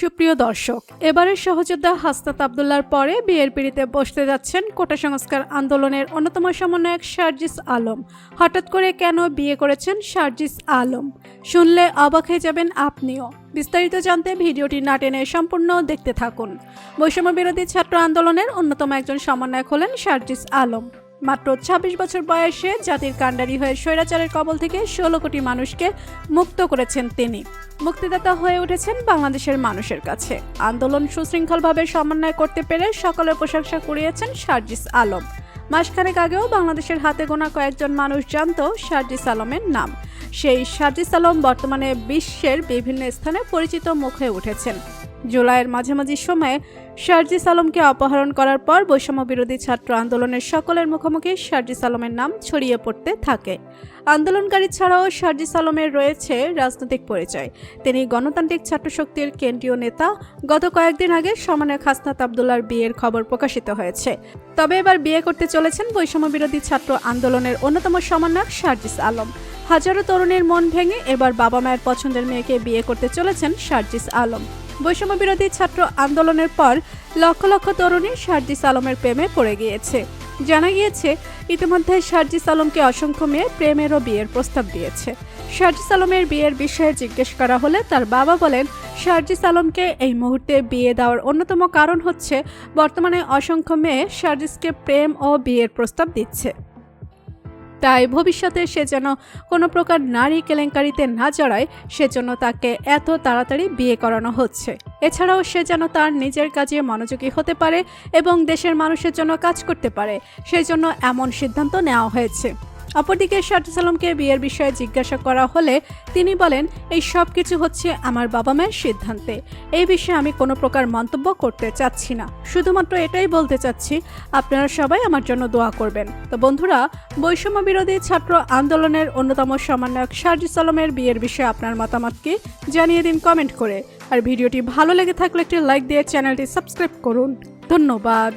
সুপ্রিয় দর্শক, এবারের সহযোদ্ধা হাসনাত আবদুল্লাহর পরে বিয়ের পিঁড়িতে বসতে যাচ্ছেন কোটা সংস্কার আন্দোলনের অন্যতম সমন্বয়ক সার্জিস আলম। হঠাৎ করে কেন বিয়ে করেছেন সার্জিস আলম? শুনলে অবাক হয়ে যাবেন আপনিও। বিস্তারিত জানতে ভিডিওটি না টেনে সম্পূর্ণ দেখতে থাকুন। বৈষম্য বিরোধী ছাত্র আন্দোলনের অন্যতম একজন সমন্বয়ক হলেন সার্জিস আলম। মাত্র ২৬ বছর বয়সে জাতির কাণ্ডারি হয়ে স্বৈরাচারের কবল থেকে ১৬ কোটি মানুষকে মুক্ত করেছেন তিনি। মুক্তিদাতা হয়ে উঠেছেন বাংলাদেশের মানুষের কাছে। আন্দোলন সুশৃঙ্খলভাবে সমন্বয় করতে পেরে সকলের প্রশংসা কুড়িয়েছেন সার্জিস আলম। মাসখানেক আগেও বাংলাদেশের হাতে গোনা কয়েকজন মানুষ জানত সার্জিস আলমের নাম। সেই সার্জিস আলম বর্তমানে বিশ্বের বিভিন্ন স্থানে পরিচিত মুখ হয়ে উঠেছেন। জুলাইয়ের মাঝামাঝি সময়ে সার্জিস আলমকে অপহরণ করার পর বৈষম্য বিরোধী ছাত্র আন্দোলনের সকলের মুখোমুখি সার্জিস আলমের নাম ছড়িয়ে পড়তে থাকে। আন্দোলনকারী ছাড়াও সার্জিস আলমের রয়েছে রাজনৈতিক পরিচয়। তিনি গণতান্ত্রিক ছাত্রশক্তির কেন্দ্রীয় নেতা। গত কয়েকদিন আগে সমন্বয়ক হাসনাত আবদুল্লাহর বিয়ের খবর প্রকাশিত হয়েছে। তবে এবার বিয়ে করতে চলেছেন বৈষম্য বিরোধী ছাত্র আন্দোলনের অন্যতম সমন্বয়ক সার্জিস আলম। হাজারো তরুণীর মন ভেঙে এবার বাবা মায়ের পছন্দের মেয়েকে বিয়ে করতে চলেছেন সার্জিস আলম। বৈষম্য বিরোধী ছাত্র আন্দোলনের পর লক্ষ লক্ষ তরুণী সার্জিস আলমের প্রেমে পড়ে গিয়েছে। জানা গিয়েছে ইতিমধ্যে সার্জিস আলমকে অসংখ্য মেয়ে প্রেমের ও বিয়ের প্রস্তাব দিয়েছে। সার্জিস আলমের বিয়ের বিষয়ে জিজ্ঞেস করা হলে তার বাবা বলেন, সার্জিস আলমকে এই মুহূর্তে বিয়ে দেওয়ার অন্যতম কারণ হচ্ছে বর্তমানে অসংখ্য মেয়ে সার্জিসকে প্রেম ও বিয়ের প্রস্তাব দিচ্ছে। তাই ভবিষ্যতে সে যেন কোনো প্রকার নারী কেলেঙ্কারিতে না জড়ায়, সেজন্য তাকে এত তাড়াতাড়ি বিয়ে করানো হচ্ছে। এছাড়াও সে যেন তার নিজের কাজে মনোযোগী হতে পারে এবং দেশের মানুষের জন্য কাজ করতে পারে, সেই জন্য এমন সিদ্ধান্ত নেওয়া হয়েছে। অপরদিকে সার্জিস আলমকে বিয়ের বিষয়ে জিজ্ঞাসা করা হলে তিনি বলেন, এই সব কিছু হচ্ছে আমার বাবা মায়ের সিদ্ধান্তে। এই বিষয়ে আমি কোনো প্রকার মন্তব্য করতে চাচ্ছি না। শুধুমাত্র এটাই বলতে চাচ্ছি, আপনারা সবাই আমার জন্য দোয়া করবেন। তো বন্ধুরা, বৈষম্য বিরোধী ছাত্র আন্দোলনের অন্যতম সমন্বয়ক সার্জিস আলমের বিয়ের বিষয়ে আপনার মতামতকে জানিয়ে দিন কমেন্ট করে। আর ভিডিওটি ভালো লেগে থাকলে একটি লাইক দিয়ে চ্যানেলটি সাবস্ক্রাইব করুন। ধন্যবাদ।